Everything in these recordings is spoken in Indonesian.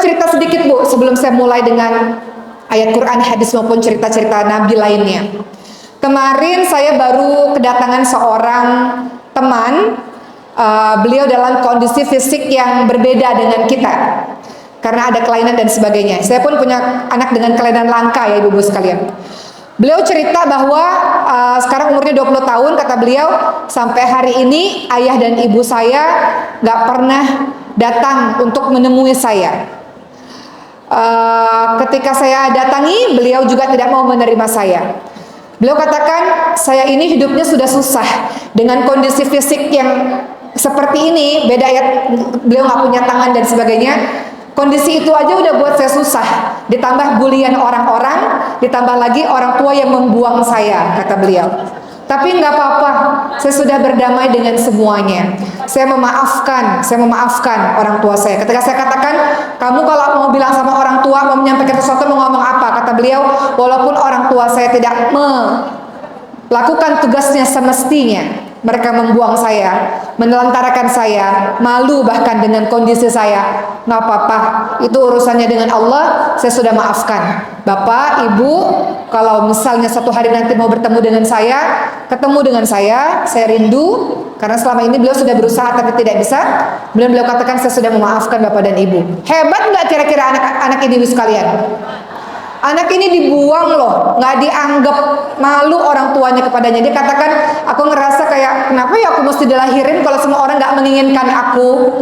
cerita sedikit Bu sebelum saya mulai dengan ayat Quran, hadis maupun cerita-cerita Nabi lainnya. Kemarin saya baru kedatangan seorang teman. Beliau dalam kondisi fisik yang berbeda dengan kita karena ada kelainan dan sebagainya. Saya pun punya anak dengan kelainan langka ya ibu-ibu sekalian. Beliau cerita bahwa sekarang umurnya 20 tahun, kata beliau, sampai hari ini ayah dan ibu saya gak pernah datang untuk menemui saya. Ketika saya datangi, beliau juga tidak mau menerima saya. Beliau katakan, saya ini hidupnya sudah susah dengan kondisi fisik yang seperti ini, beda ya, beliau nggak punya tangan dan sebagainya. Kondisi itu aja udah buat saya susah, ditambah bulian orang-orang, ditambah lagi orang tua yang membuang saya, kata beliau. Tapi nggak apa-apa, saya sudah berdamai dengan semuanya. Saya memaafkan orang tua saya. Ketika saya katakan, kamu kalau mau bilang sama orang tua, mau menyampaikan sesuatu, mau ngomong apa? Kata beliau, walaupun orang tua saya tidak melakukan tugasnya semestinya, mereka membuang saya, menelantarkan saya, malu bahkan dengan kondisi saya. Nggak apa-apa, itu urusannya dengan Allah. Saya sudah maafkan. Bapak, ibu, kalau misalnya suatu hari nanti mau bertemu dengan saya, ketemu dengan saya rindu. Karena selama ini beliau sudah berusaha tapi tidak bisa. Beliau katakan, saya sudah memaafkan bapak dan ibu. Hebat nggak kira-kira anak-anak ini ibu sekalian? Anak ini dibuang loh, nggak dianggap, malu orang tuanya kepadanya. Dia katakan, aku ngerasa kayak, kenapa ya aku mesti dilahirin kalau semua orang nggak menginginkan aku?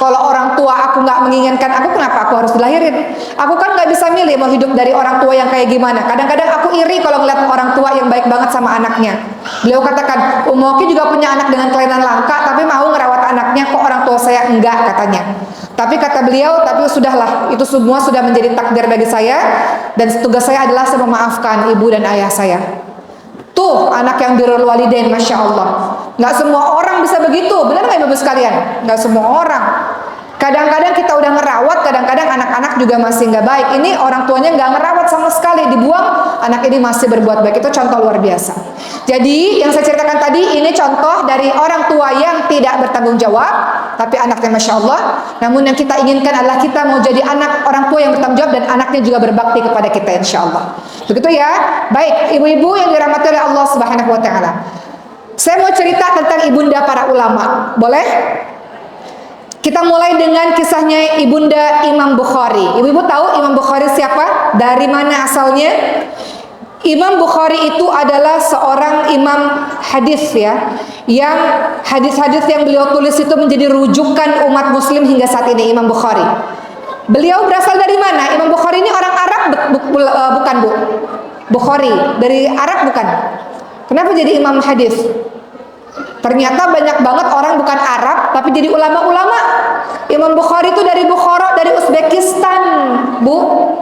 Kalau orang tua aku nggak menginginkan aku, kenapa aku harus dilahirin? Aku kan nggak bisa milih mau hidup dari orang tua yang kayak gimana. Kadang-kadang aku iri kalau ngeliat orang tua yang baik banget sama anaknya. Beliau katakan, Umoki juga punya anak dengan kelainan langka, tapi mau ngerawat anaknya, kok orang tua saya enggak, katanya. Tapi kata beliau, tapi sudahlah, itu semua sudah menjadi takdir bagi saya, dan tugas saya adalah saya memaafkan ibu dan ayah saya. Tuh anak yang birrul walidain, masya Allah. Nggak semua orang bisa begitu, benar nggak ibu sekalian? Nggak semua orang. Kadang-kadang kita udah ngerawat, kadang-kadang anak-anak juga masih nggak baik. Ini orang tuanya nggak ngerawat sama sekali, dibuang, anak ini masih berbuat baik. Itu contoh luar biasa. Jadi yang saya ceritakan tadi, ini contoh dari orang tua yang tidak bertanggung jawab, tapi anaknya masya Allah. Namun yang kita inginkan adalah kita mau jadi anak orang tua yang bertanggung jawab dan anaknya juga berbakti kepada kita insya Allah. Begitu ya. Baik, ibu-ibu yang dirahmati oleh Allah Subhanahu Wa Taala. Saya mau cerita tentang ibunda para ulama, boleh? Kita mulai dengan kisahnya ibunda Imam Bukhari. Ibu-ibu tahu Imam Bukhari siapa? Dari mana asalnya? Imam Bukhari itu adalah seorang imam hadis ya, yang hadis-hadis yang beliau tulis itu menjadi rujukan umat muslim hingga saat ini. Imam Bukhari, beliau berasal dari mana? Imam Bukhari ini orang Arab bukan Bu? Bukhari dari Arab bukan? Kenapa jadi imam hadis? Ternyata banyak banget orang bukan Arab tapi jadi ulama-ulama. Imam Bukhari itu dari Bukhara, dari Uzbekistan, Bu,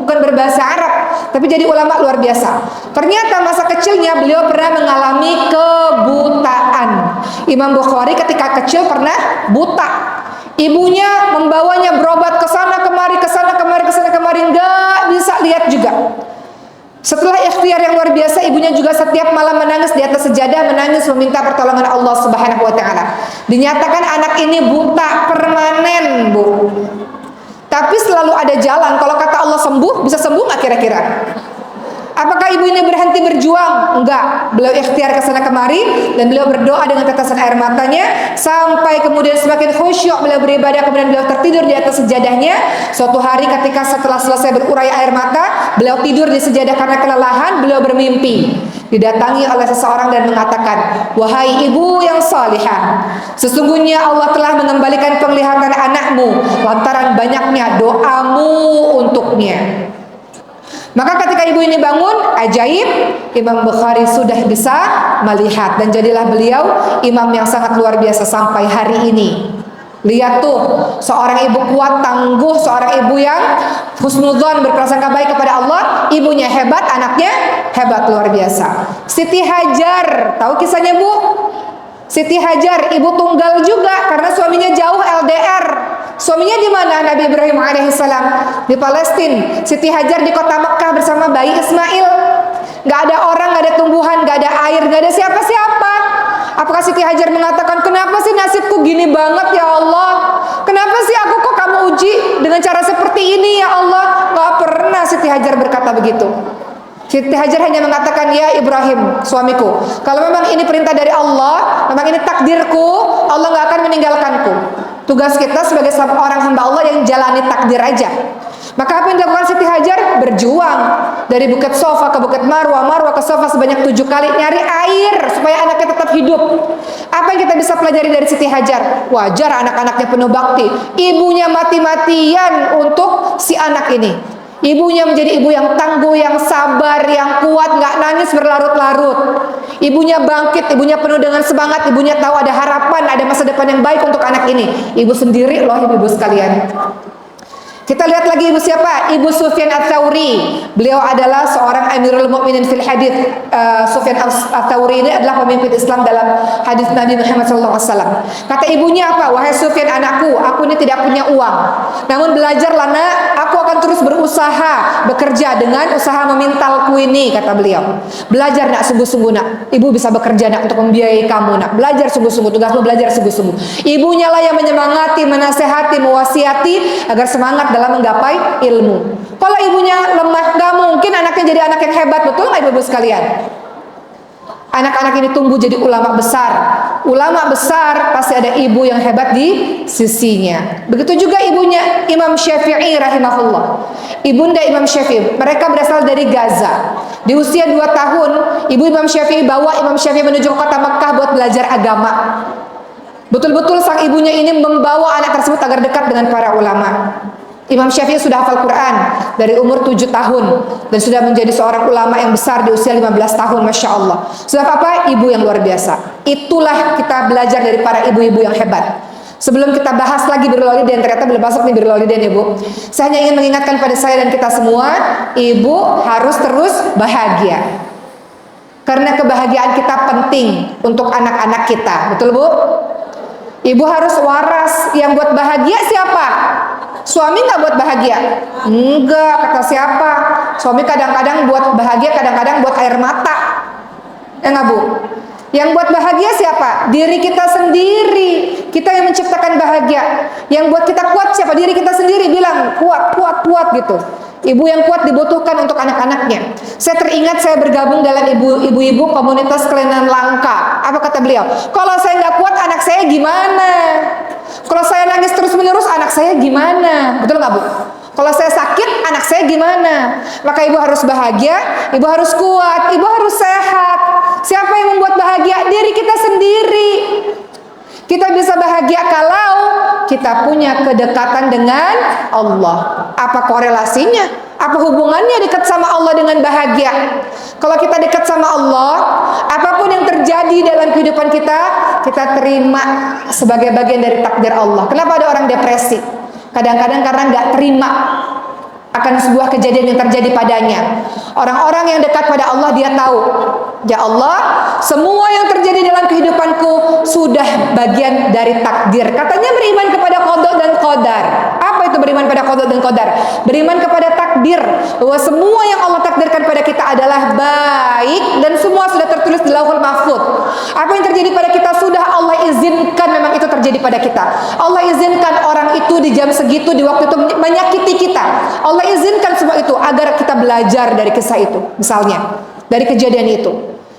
bukan berbahasa Arab, tapi jadi ulama luar biasa. Ternyata masa kecilnya beliau pernah mengalami kebutaan. Imam Bukhari ketika kecil pernah buta. Ibunya membawanya berobat ke sana kemari, nggak bisa lihat juga. Setelah ikhtiar yang luar biasa, ibunya juga setiap malam menangis di atas sejadah, menangis meminta pertolongan Allah Subhanahu Wa Taala. Dinyatakan anak ini buta permanen, Bu. Tapi selalu ada jalan. Kalau kata Allah sembuh, bisa sembuh nggak kira-kira? Apakah ibu ini berhenti berjuang? Enggak. Beliau ikhtiar ke sana kemari dan beliau berdoa dengan tetesan air matanya sampai kemudian semakin khusyuk beliau beribadah, kemudian beliau tertidur di atas sejadahnya. Suatu hari ketika setelah selesai berurai air mata, beliau tidur di sejadah karena kelelahan, beliau bermimpi. Didatangi oleh seseorang dan mengatakan, "Wahai ibu yang salihah, sesungguhnya Allah telah mengembalikan penglihatan anakmu lantaran banyaknya doamu untuknya." Maka ketika ibu ini bangun, ajaib, Imam Bukhari sudah bisa melihat dan jadilah beliau imam yang sangat luar biasa sampai hari ini. Lihat tuh, seorang ibu kuat, tangguh, seorang ibu yang husnudzon, berprasangka baik kepada Allah, ibunya hebat, anaknya hebat luar biasa. Siti Hajar, tahu kisahnya Bu? Siti Hajar, ibu tunggal juga karena suaminya jauh LDR. Suaminya di mana? Nabi Ibrahim alaihissalam di Palestina. Siti Hajar di kota Mekah bersama bayi Ismail. Gak ada orang, gak ada tumbuhan, gak ada air, gak ada siapa-siapa. Apakah Siti Hajar mengatakan, kenapa sih nasibku gini banget ya Allah? Kenapa sih aku kok kamu uji dengan cara seperti ini ya Allah. Gak pernah Siti Hajar berkata begitu. Siti Hajar hanya mengatakan, ya Ibrahim, suamiku, kalau memang ini perintah dari Allah, memang ini takdirku, Allah gak akan meninggalkanku. Tugas kita sebagai orang hamba Allah yang jalani takdir aja. Maka apa yang dilakukan Siti Hajar? Berjuang dari Bukit Sofa ke Bukit Marwah, Marwah ke Sofa sebanyak 7 kali, nyari air supaya anaknya tetap hidup. Apa yang kita bisa pelajari dari Siti Hajar? Wajar anak-anaknya penuh bakti. Ibunya mati-matian untuk si anak ini. Ibunya menjadi ibu yang tangguh, yang sabar, yang kuat, nggak nangis berlarut-larut. Ibunya bangkit, ibunya penuh dengan semangat, ibunya tahu ada harapan, ada masa depan yang baik untuk anak ini. Ibu sendiri loh, ibu-ibu sekalian. Kita lihat lagi ibu siapa? Ibu Sufyan Ats-Tsauri. Beliau adalah seorang Amirul Mukminin fil hadis. Sufyan Ats-Tsauri ini adalah pemimpin Islam dalam hadis Nabi Muhammad SAW. Kata ibunya apa? Wahai Sufyan anakku, aku ini tidak punya uang. Namun belajarlah nak, aku akan terus berusaha, bekerja dengan usaha memintalku ini, kata beliau. Belajar nak, sungguh-sungguh nak. Ibu bisa bekerja nak untuk membiayai kamu nak. Belajar sungguh-sungguh, tugasmu belajar sungguh-sungguh. Ibunya lah yang menyemangati, menasehati, mewasiati agar semangat dalam menggapai ilmu. Kalau ibunya lemah, gak mungkin anaknya jadi anak yang hebat, betul nggak ibu-ibu sekalian? Anak-anak ini tumbuh jadi ulama besar. Ulama besar pasti ada ibu yang hebat di sisinya. Begitu juga ibunya Imam Syafi'i rahimahullah. Ibunda Imam Syafi'i, mereka berasal dari Gaza. Di usia 2 tahun, ibu Imam Syafi'i bawa Imam Syafi'i menuju kota Mekah buat belajar agama. Betul-betul sang ibunya ini membawa anak tersebut agar dekat dengan para ulama. Imam Syafi'i sudah hafal Quran dari umur 7 tahun dan sudah menjadi seorang ulama yang besar di usia 15 tahun, Masya Allah. Sudah apa? Ibu yang luar biasa. Itulah kita belajar dari para ibu-ibu yang hebat. Sebelum kita bahas lagi birrul walidain, ternyata belum masuk nih birrul walidain ya Bu. Saya hanya ingin mengingatkan pada saya dan kita semua, ibu harus terus bahagia. Karena kebahagiaan kita penting untuk anak-anak kita. Betul Bu? Ibu harus waras. Yang buat bahagia siapa? Suami nggak buat bahagia? Enggak, kata siapa? Suami kadang-kadang buat bahagia, kadang-kadang buat air mata. Ya nggak Bu? Yang buat bahagia siapa? Diri kita sendiri. Kita yang menciptakan bahagia. Yang buat kita kuat siapa? Diri kita sendiri. Bilang kuat, kuat, kuat gitu. Ibu yang kuat dibutuhkan untuk anak-anaknya. Saya teringat saya bergabung dalam ibu-ibu komunitas kelainan langka. Apa kata beliau? Kalau saya nggak kuat, anak saya gimana? Kalau saya nangis terus-menerus, anak saya gimana? Betul nggak Bu? Kalau saya sakit, anak saya gimana? Maka ibu harus bahagia, ibu harus kuat, ibu harus sehat. Siapa yang membuat bahagia? Diri kita sendiri. Kita bisa bahagia kalau kita punya kedekatan dengan Allah. Apa korelasinya? Apa hubungannya dekat sama Allah dengan bahagia? Kalau kita dekat sama Allah, apapun yang terjadi dalam kehidupan kita, kita terima sebagai bagian dari takdir Allah. Kenapa ada orang depresi? Kadang-kadang karena nggak terima akan sebuah kejadian yang terjadi padanya. Orang-orang yang dekat pada Allah, dia tahu, ya Allah, semua yang terjadi dalam kehidupanku sudah bagian dari takdir. Katanya beriman kepada qada dan qadar. Apa itu beriman pada qada dan qadar? Beriman kepada takdir, bahwa semua yang Allah takdirkan pada kita adalah baik dan semua sudah tertulis di Lauhul Mahfuz. Apa yang terjadi pada kita sudah Allah izinkan, memang itu terjadi pada kita. Allah izinkan orang itu di jam segitu, di waktu itu menyakiti kita. Allah izinkan semua itu agar kita belajar dari kisah itu, misalnya dari kejadian itu.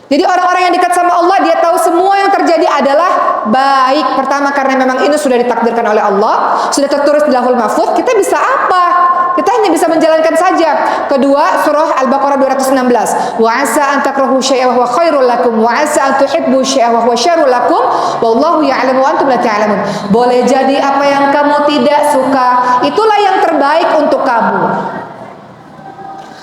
Jadi orang-orang yang dekat sama Allah, dia tahu semua yang terjadi adalah baik. Pertama, karena memang ini sudah ditakdirkan oleh Allah, sudah tertulis di Lauhul Mahfuz. Kita bisa apa? Kita hanya bisa menjalankan saja. Kedua, surah Al-Baqarah 216. Wa asa an takrahu syai'an wa huwa khairul lakum wa asa an tuhibbu syai'an wa huwa syarrul lakum wallahu ya'lamu wa antum la ta'lamun. Boleh jadi apa yang kamu tidak suka, itulah yang terbaik untuk kamu.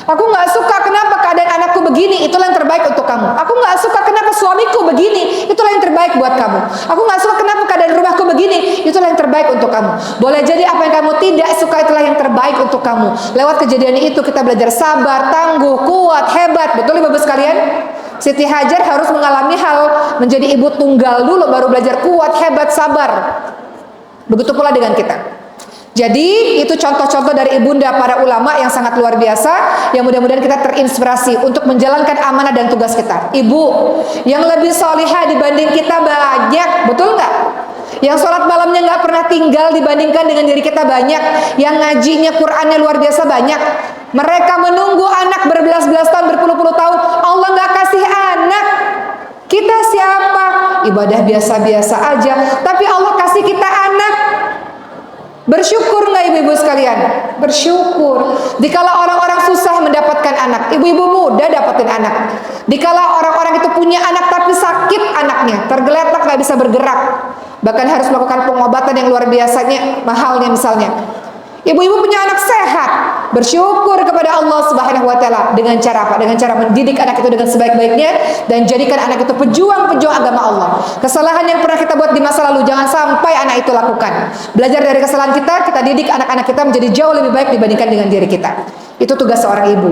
Aku nggak suka kenapa keadaan anakku begini, itulah yang terbaik untuk kamu. Aku nggak suka kenapa suamiku begini, itulah yang terbaik buat kamu. Aku nggak suka kenapa keadaan rumahku begini, itulah yang terbaik untuk kamu. Boleh jadi apa yang kamu tidak suka itulah yang terbaik untuk kamu. Lewat kejadian itu kita belajar sabar, tangguh, kuat, hebat. Betul Ibu sekalian? Siti Hajar harus mengalami hal menjadi ibu tunggal dulu, baru belajar kuat, hebat, sabar. Begitu pula dengan kita. Jadi itu contoh-contoh dari ibunda para ulama yang sangat luar biasa, yang mudah-mudahan kita terinspirasi untuk menjalankan amanah dan tugas kita. Ibu yang lebih solihah dibanding kita banyak, betul nggak? yang sholat malamnya nggak pernah tinggal dibandingkan dengan diri kita banyak, yang ngajinya Qur'annya luar biasa banyak. Mereka menunggu anak berbelas-belas tahun, berpuluh-puluh tahun, Allah nggak kasih anak. Kita siapa? Ibadah biasa-biasa aja, tapi Allah kasih kita anak. Bersyukur nggak ibu-ibu sekalian? Bersyukur. Dikala orang-orang susah mendapatkan anak, ibu-ibu muda dapatin anak. Dikala orang-orang itu punya anak tapi sakit anaknya, tergeletak nggak bisa bergerak, bahkan harus melakukan pengobatan yang luar biasanya mahalnya misalnya. Ibu-ibu punya anak sehat, bersyukur kepada Allah Subhanahu wa taala dengan cara apa? Dengan cara mendidik anak itu dengan sebaik-baiknya dan jadikan anak itu pejuang-pejuang agama Allah. Kesalahan yang pernah kita buat di masa lalu jangan sampai anak itu lakukan. Belajar dari kesalahan kita, kita didik anak-anak kita menjadi jauh lebih baik dibandingkan dengan diri kita. Itu tugas seorang ibu.